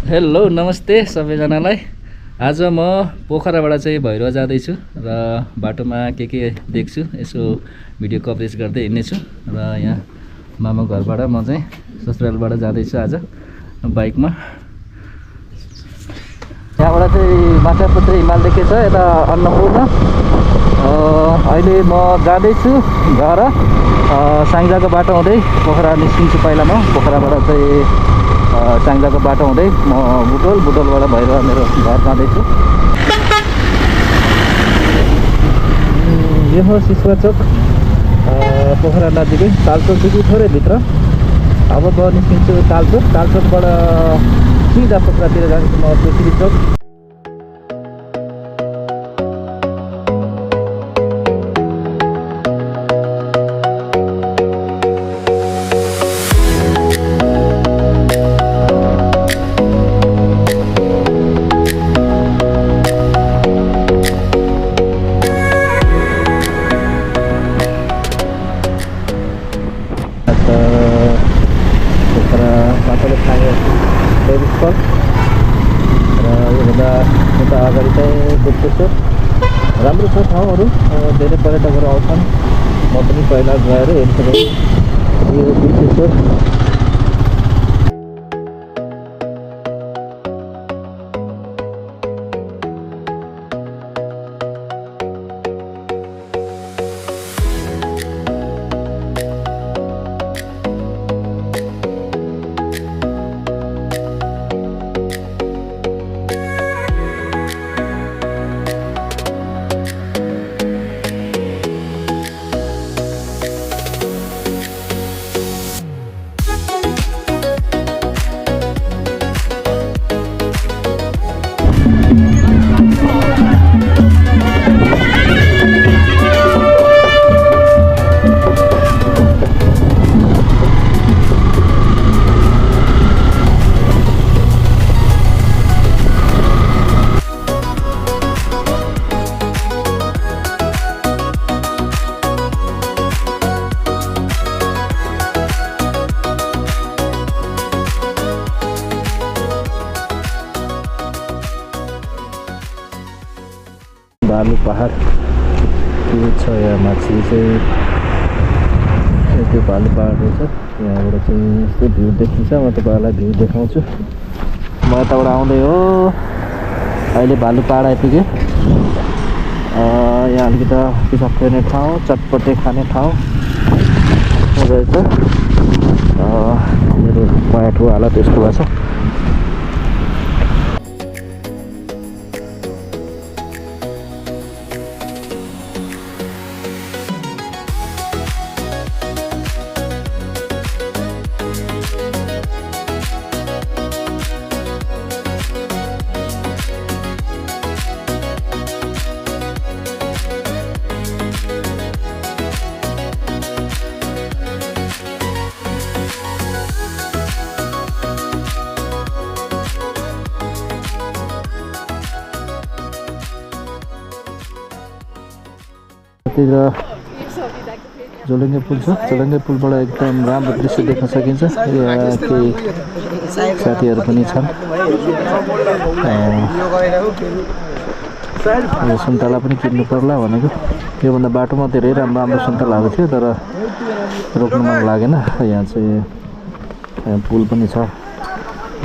Hello नमस्ते सबैजनालाई। आज म पोखराबाट चाहिँ भैरवा जाँदैछु र बाटोमा के देख्छु यसो भिडियो कभरेज गर्दै हिँड्नेछु र यहाँ मामा घरबाट म चाहिँ ससुरालबाट जाँदैछु आज बाइकमा। यहाँबाट चाहिँ माछापुत्री हिमाल देखेछ यता अन्नपूर्ण। अहिले म जाँदैछु घर साङ्जाको बाटो हुँदै पोखरा निस्किन्छु। पहिला म पोखराबाट चाहिँ साङ्जाको बाटो हुँदै म बुटोलबाट भैरवा मेरो घर जाँदैछु। यो हो सिसुवा चोक पोखरा नजिकै तालचोकदेखि थोरै भित्र। अब म निस्किन्छु तालचोकबाट सिधा पोखरातिर जान्छु म तुलसी चोक। र योभन्दा उता अगाडि चाहिँ गुप्तेश्वर राम्रो छ ठाउँहरू। धेरै पर्यटकहरू आउँछन्। म पनि पहिला गएर हेर्छु। यो गुप्तेश्वर बालु पहाड के छ यहाँ माथि चाहिँ त्यो बालु पहाड रहेछ। यहाँबाट चाहिँ यस्तो भ्यू देखिन्छ। म तपाईँहरूलाई भ्यू देखाउँछु। म यताबाट आउँदै हो अहिले बालु पहाड आइपुगेँ। यहाँ अलिकति पिसाब फेर्ने ठाउँ चटपटे खाने ठाउँ रहेछ। मेरो बाटो हालत यस्तो भएको छ। जोलङ्गे पुल छ। जोलङ्गे पुलबाट एकदम राम्रो दृश्य देख्न सकिन्छ। केही साथीहरू पनि छन्। सुन्तला पनि किन्नु पर्ला भनेको। योभन्दा बाटोमा धेरै राम्रो सुन्तलाहरू थियो तर रोक्नु मन लागेन। यहाँ चाहिँ पुल पनि छ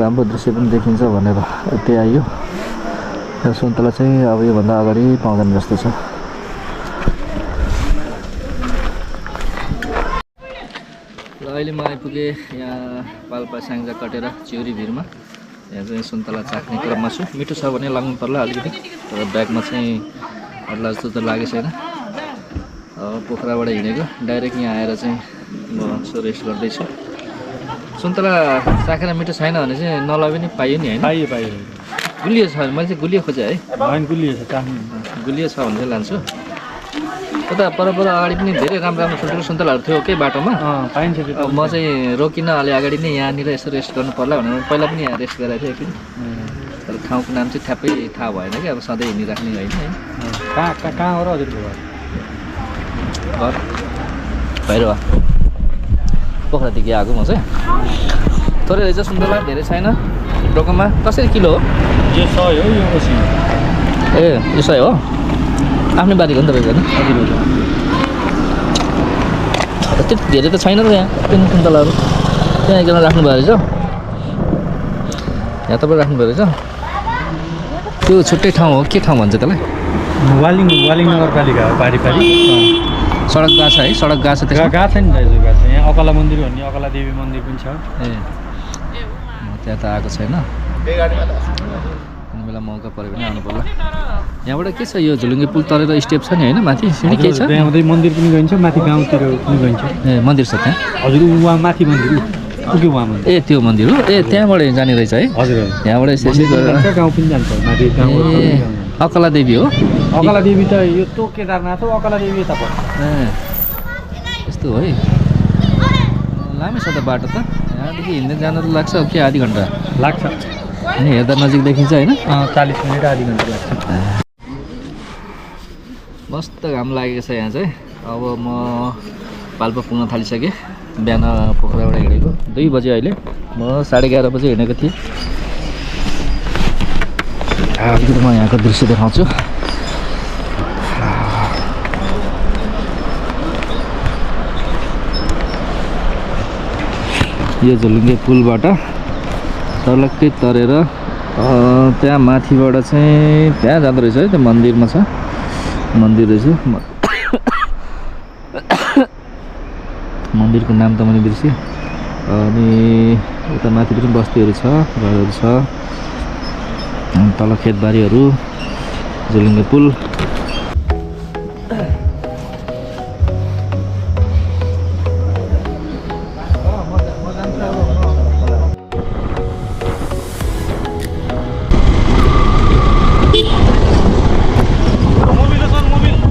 राम्रो दृश्य पनि देखिन्छ भनेर यतै आइयो। सुन्तला चाहिँ अब योभन्दा अगाडि पाउँदैन जस्तो छ। अहिले म आइपुगेँ यहाँ पाल्पा साङ्जा कटेर चिउरी भिरमा। यहाँ चाहिँ सुन्तला चाख्ने क्रममा छु। मिठो छ भने लाग्नु पर्ला अलिकति तर ब्यागमा चाहिँ अड्ला जस्तो त लागेको छैन। पोखराबाट हिँडेको डाइरेक्ट यहाँ आएर चाहिँ म यसो रेस्ट गर्दैछु। सुन्तला चाखेर मिठो छैन भने चाहिँ नलगे पनि पाइयो नि होइन? पाइयो गुलियो छ। मैले चाहिँ गुलियो खोजेँ है। गुलियो छ भने चाहिँ लान्छु। उता पर अगाडि पनि धेरै राम्रो सुन्तलाहरू थियो के बाटोमा पाइन्छ। म चाहिँ रोकिन अलि अगाडि नै यहाँनिर यसो रेस्ट गर्नु पर्ला भनेर पहिला पनि यहाँ रेस्ट गरेको थिएँ एकदिन। तर ठाउँको नाम चाहिँ ठ्याप्पै थाहा भएन कि अब सधैँ हिँडिराख्ने होइन। कहाँ हो र हजुरको घर? भैरवा पोखरादेखि आएको म चाहिँ। थोरै रहेछ सुन्तला धेरै छैन। डोकोमा कसरी किलो हो? यो 100 हो, यो 80। ए यो 100 हो? आफ्नै बारीको नि तपाईँको होइन? त्यति धेरै त छैन त यहाँ किन सुन्तलाहरू त्यहाँ एकजना राख्नु भएको रहेछ यहाँ तपाईँ राख्नु भएको रहेछ त्यो छुट्टै ठाउँ हो के ठाउँ भन्छ त्यसलाई वालिङ नगरपालिका हो पारी सडक गएको छ है सडक गएको छ त्यसमा गएको छ नि दाजु गएको छ यहाँ अकला मन्दिर भन्ने अकला देवी मन्दिर पनि छ ए त्यहाँ त आएको छैन कुनै बेला मौका पऱ्यो भने आउनु पर्ला यहाँबाट के छ यो झुलुङ्गे पुल तरेर स्टेप छ नि होइन माथि सिँढी के छ त्यहाँ मन्दिर पनि गइन्छ माथि गाउँतिर पनि गइन्छ ए मन्दिर छ त्यहाँ हजुर उहाँ माथि मन्दिर पुग्यो उहाँ मन्दिर ए त्यो मन्दिर हो ए त्यहाँबाट जाने रहेछ है हजुर यहाँबाट यसरी गरेर गाउँ पनि जान्छ माथि गाउँ अकला देवी हो अकला देवी त यो तो केदारनाथ हो अकला देवी यता पर्छ ए यस्तो हो है लामै छ त बाटो त यहाँदेखि हिँड्दै जान त लाग्छ के आधी घन्टा लाग्छ अनि हेर्दा नजिक देखिन्छ होइन 40 मिनट आधी घन्टा लाग्छ मस्त घाम लागेको छ यहाँ चाहिँ अब म पाल्पा पुग्न थालिसकेँ बिहान पोखराबाट हिँडेको 2 बजे अहिले म 11:30 बजे हिँडेको थिएँ अलिकति म यहाँको दृश्य देखाउँछु यो झुलुङ्गे पुलबाट तलक्कै तरेर त्यहाँ माथिबाट चाहिँ त्यहाँ जाँदो रहेछ है त्यो मन्दिरमा छ मन्दिर रहेछ मन्दिरको नाम त मैले बिर्सेँ अनि उता माथि पनि बस्तीहरू छ घरहरू छ तल खेतबारीहरू झुलुङ्गे पुल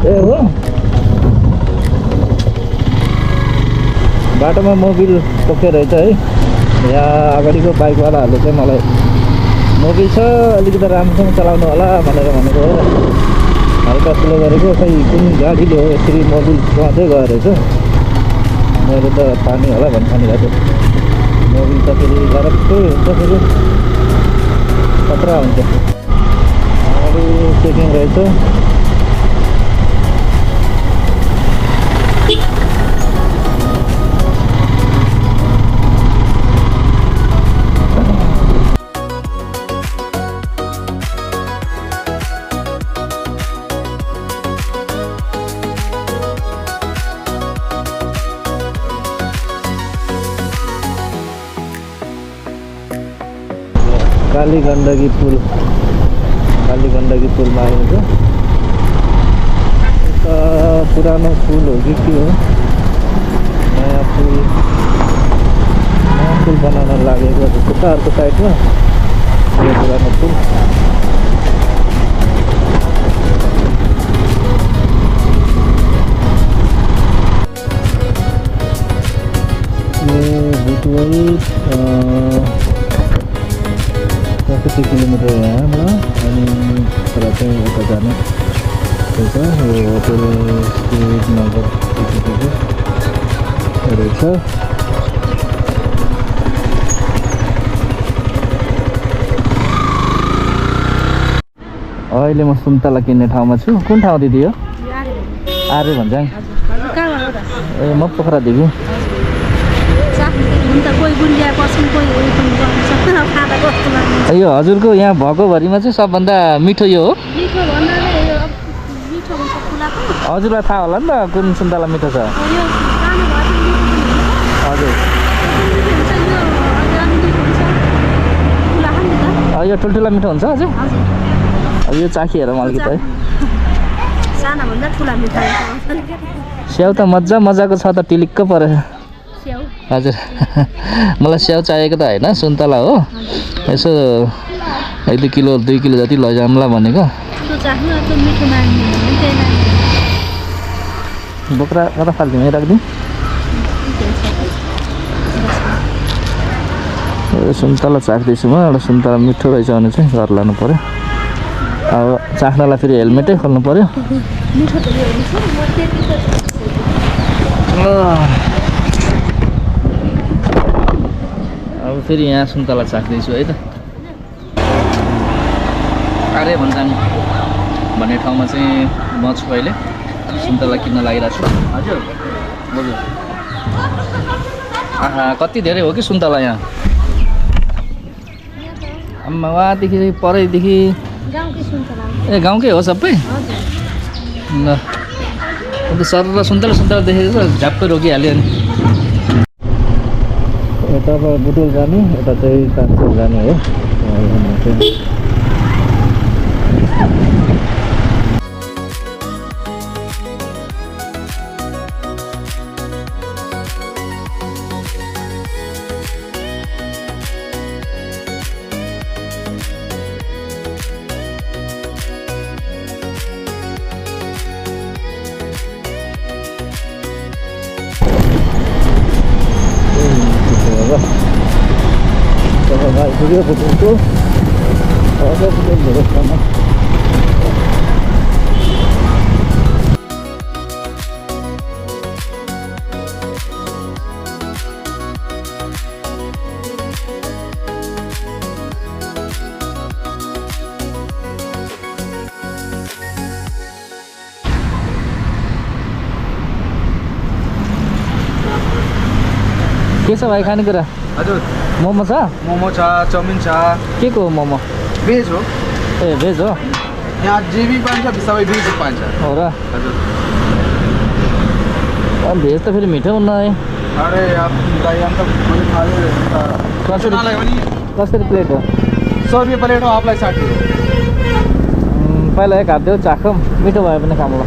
ए हो बाटोमा मोबिल टोकेर रहेछ है यहाँ अगाडिको बाइकवालाहरूले चाहिँ मलाई मोबिल छ अलिकति राम्रोसँग चलाउनु होला भनेर भनेको हो हल्का स्लो गरेको खै कुन गाडीले हो यसरी मोबिल चलाउँदै गएर रहेछ मैले त पानी होला भन्ने ठानिरहेको थिएँ मोबिल त फेरि गरक्कै हुन्छ फेरि खतरा हुन्छ अगाडि चेकिङ रहेछ काली गण्डकी पुलमा आएको छ यता पुरानो पुल हो कि के हो नयाँ पुल बनाउन लागेको जस्तो अर्को साइडमा यो पुरानो पुल यो कति किलोमिटर यहाँबाट अनि तर चाहिँ यता जाने रहेछ यो होटल स्टेट नगर रहेछ अहिले म सुन्तला किन्ने ठाउँमा छु कुन ठाउँ दिदी हो आर्य भन्छ ए म पोखरादेखि यो हजुरको यहाँ भएकोभरिमा चाहिँ सबभन्दा मिठो यो हो हजुरलाई थाहा होला नि त कुन सुन्तला मिठो छ हजुर यो ठुल्ठुला मिठो हुन्छ हजुर यो चाखी हेरौँ अलिकति है स्याउ त मजाको छ त टिलिक्क परेछ हजुर मलाई स्याउ चाहिएको त होइन सुन्तला हो यसो 1-2 किलो 2 किलो जति लैजाउँला भनेको बोक्रा कता फाल्दिउँ राखिदिउँ सुन्तला चाख्दैछु म एउटा सुन्तला मिठो रहेछ भने चाहिँ घर लानु पऱ्यो अब चाख्नलाई फेरि हेलमेटै खोल्नु पऱ्यो अब फेरि यहाँ सुन्तला चाख्दैछु है त आरे भन्जाङ भन्ने ठाउँमा चाहिँ म छु अहिले सुन्तला किन्न लागिरहेको छु हजुर हजुर आहा कति धेरै हो कि सुन्तला यहाँ आम्मा वहाँदेखि परैदेखि ए गाउँकै हो सबै ल अन्त सर र सुन्तला देखेको छ झ्याप्पै रोकिहाल्यो नि यता बुटुल जाने यता चाहिँ कान्छेर जाने हो Video betul-betul ada betul beres sama के छ भाइ खानेकुरा हजुर मोमो छ मोमो छ चाउमिन छ के को मोमो भेज हो ए भेज हो यहाँ जे भी पाइन्छ सबै भेज पाइन्छ हो र हजुर भेज त फेरि मिठो हुन्न है अरे दाइ अन्त मैले खायो कसरी प्लेट हो 100 रुपियाँ प्लेट हो आपलाई 60 हो पहिला एक हात देऊ चाखौँ मिठो भयो भने खाउँला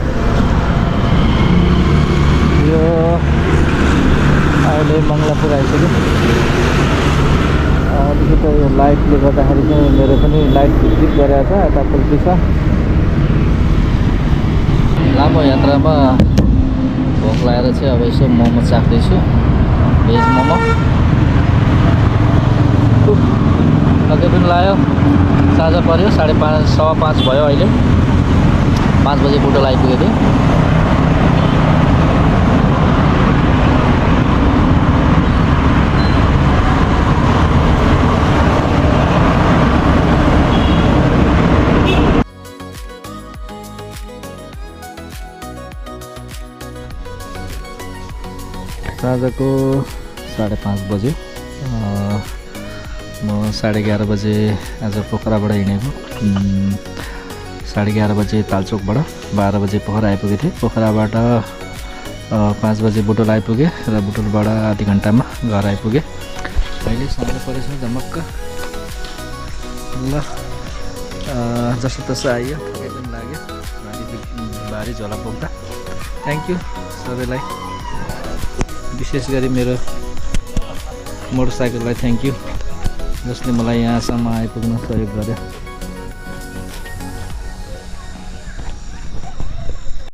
यो अहिले मङ्गलापुर आइसक्यो अलिकति यो लाइटले गर्दाखेरि चाहिँ मेरो पनि लाइट फिक्सिक गरेको छ यता पुल्टी छ लामो यात्रामा भोक लागेर चाहिँ अब यसो मोमो चाख्दैछु भेज मोमो अझै पनि लाग्यो साँझ पऱ्यो 5:30 5:15 भयो अहिले 5 बजे बुटोल आइपुगेको थिएँ साँझको 5:30 बज्यो म 11:30 बजे आज पोखराबाट हिँडेको 11:30 बजे तालचोकबाट 12 बजे पोखरा आइपुगेको थिएँ पोखराबाट 5 बजे बुटोल आइपुगेँ र बुटोलबाट आधी घन्टामा घर आइपुगेँ अहिले साँझ परेछ झमक्क ल जस्तो तसो आइयो थकै पनि लाग्यो भारी झोला बोक्दा थ्याङ्क यू सबैलाई विशेष गरी मेरो मोटरसाइकललाई थ्याङ्क यू जसले मलाई यहाँसम्म आइपुग्न सहयोग गर्यो